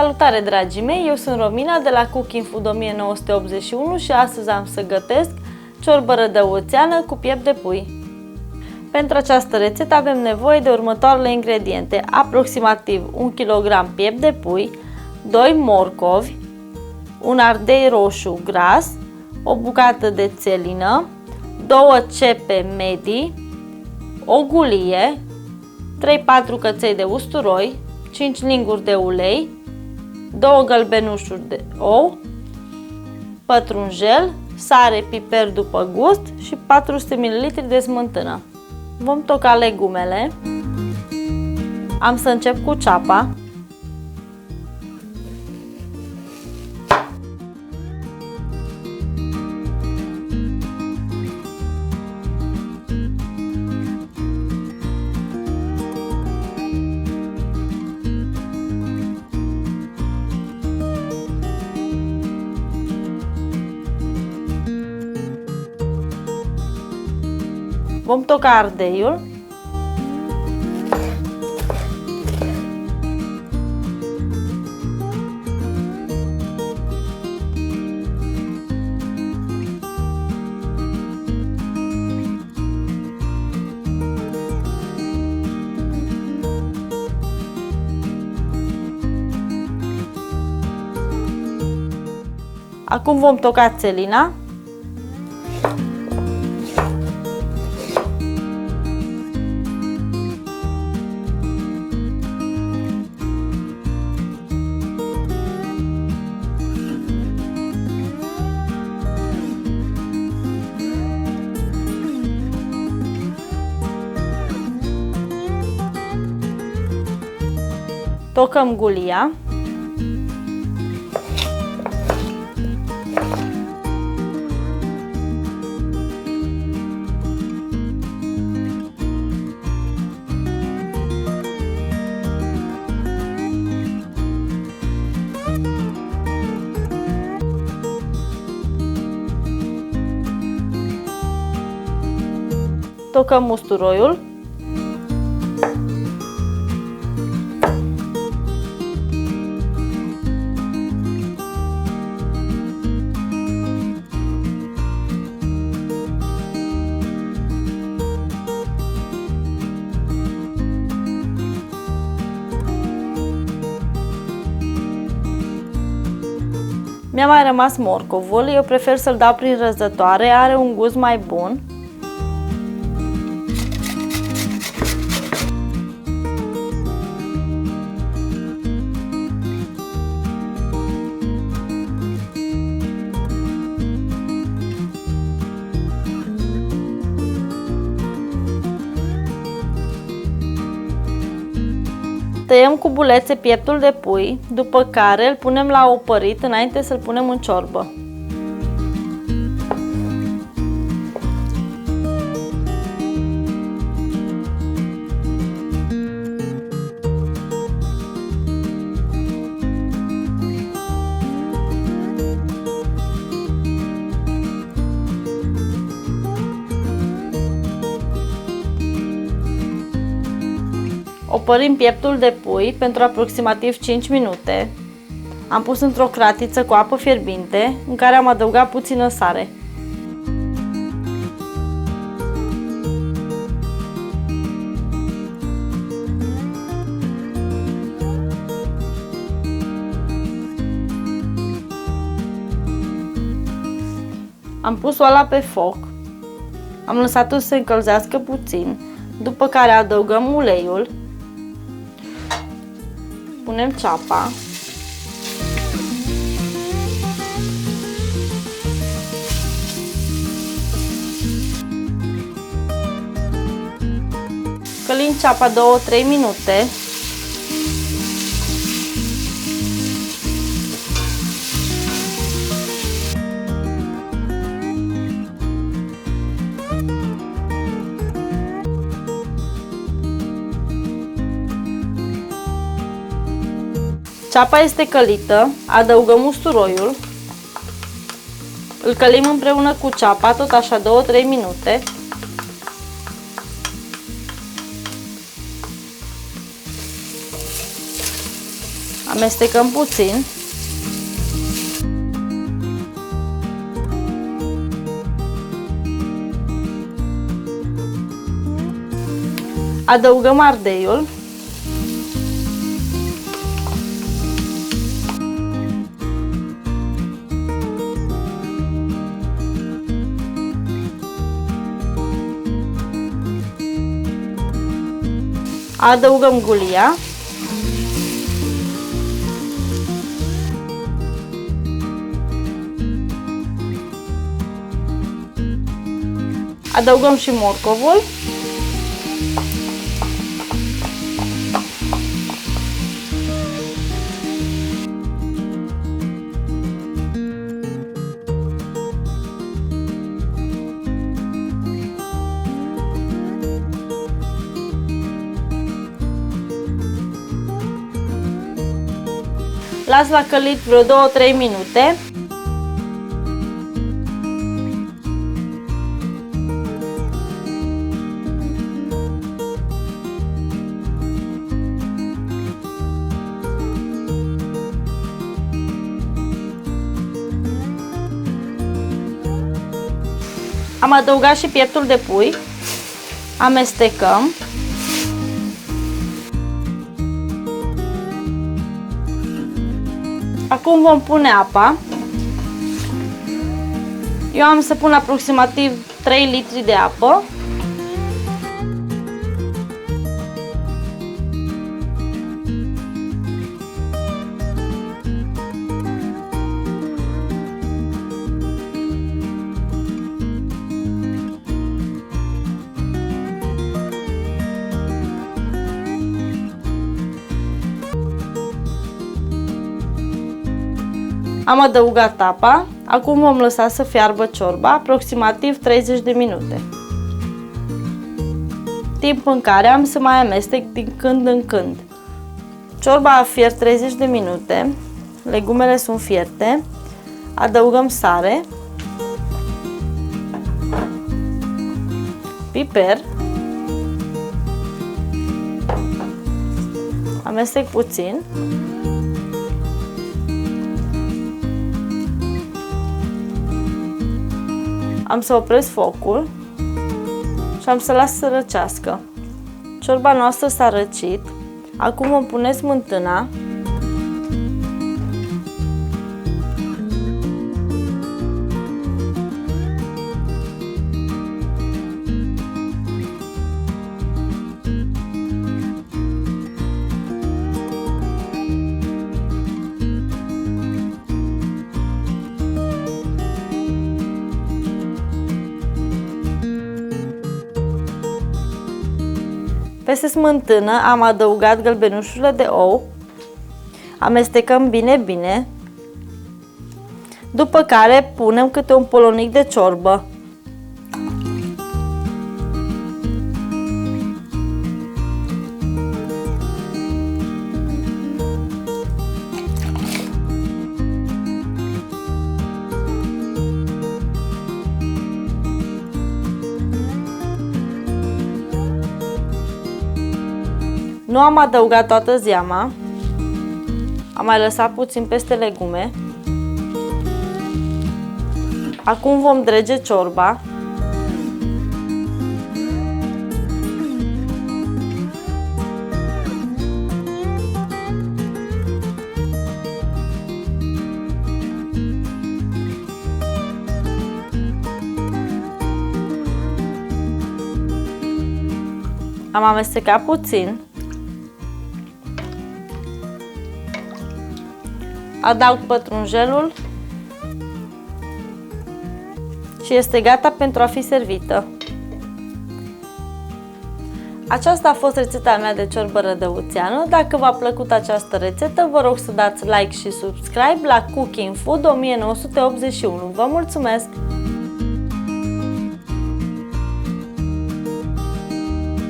Salutare, dragii mei! Eu sunt Romina de la Cooking Food 1981 și astăzi am să gătesc ciorbă rădăuțeană cu piept de pui. Pentru această rețetă avem nevoie de următoarele ingrediente: aproximativ 1 kg piept de pui, 2 morcovi, un ardei roșu gras, o bucată de țelină, 2 cepe medii, o gulie, 3-4 căței de usturoi, 5 linguri de ulei, 2 gălbenușuri de ou, pătrunjel, sare, piper după gust și 400 ml de smântână. Vom toca legumele. Am să încep cu ceapa. Vom toca ardeiul. Acum vom toca țelina. Tocăm gulia. Tocăm usturoiul. Mi-a mai rămas morcovul, eu prefer să-l dau prin răzătoare, are un gust mai bun. Tăiem cu bulețe pieptul de pui, după care îl punem la opărit înainte să-l punem în ciorbă. Opărim pieptul de pui pentru aproximativ 5 minute. Am pus într-o cratiță cu apă fierbinte, în care am adăugat puțină sare. Am pus oala pe foc. Am lăsat-o să se încălzească puțin, după care adăugăm uleiul. Punem ceapa. Călim ceapa 2-3 minute. Ceapa este călită, adăugăm usturoiul, îl călim împreună cu ceapa, tot așa 2-3 minute. Amestecăm puțin. Adăugăm ardeiul. Adăugăm gulia. Adăugăm și morcovul. Las la călit vreo 2-3 minute. Am adăugat și pieptul de pui. Amestecăm. Acum vom pune apa. Eu am să pun aproximativ 3 litri de apă. Am adăugat apa, acum vom lăsa să fiarbă ciorba aproximativ 30 de minute. Timp în care am să mai amestec din când în când. Ciorba a fiert 30 de minute, legumele sunt fierte, adăugăm sare, piper, amestec puțin. Am să opresc focul și am să las să răcească. Ciorba noastră s-a răcit. Acum vom pune smântâna. Peste smântână am adăugat gălbenușurile de ou, amestecăm bine, după care punem câte un polonic de ciorbă. Nu am adăugat toată zeama, am mai lăsat puțin peste legume. Acum vom drege ciorba. Am amestecat puțin. Adaug pătrunjelul și este gata pentru a fi servită. Aceasta a fost rețeta mea de ciorbă rădăuțeană. Dacă v-a plăcut această rețetă, vă rog să dați like și subscribe la Cooking Food 1981. Vă mulțumesc!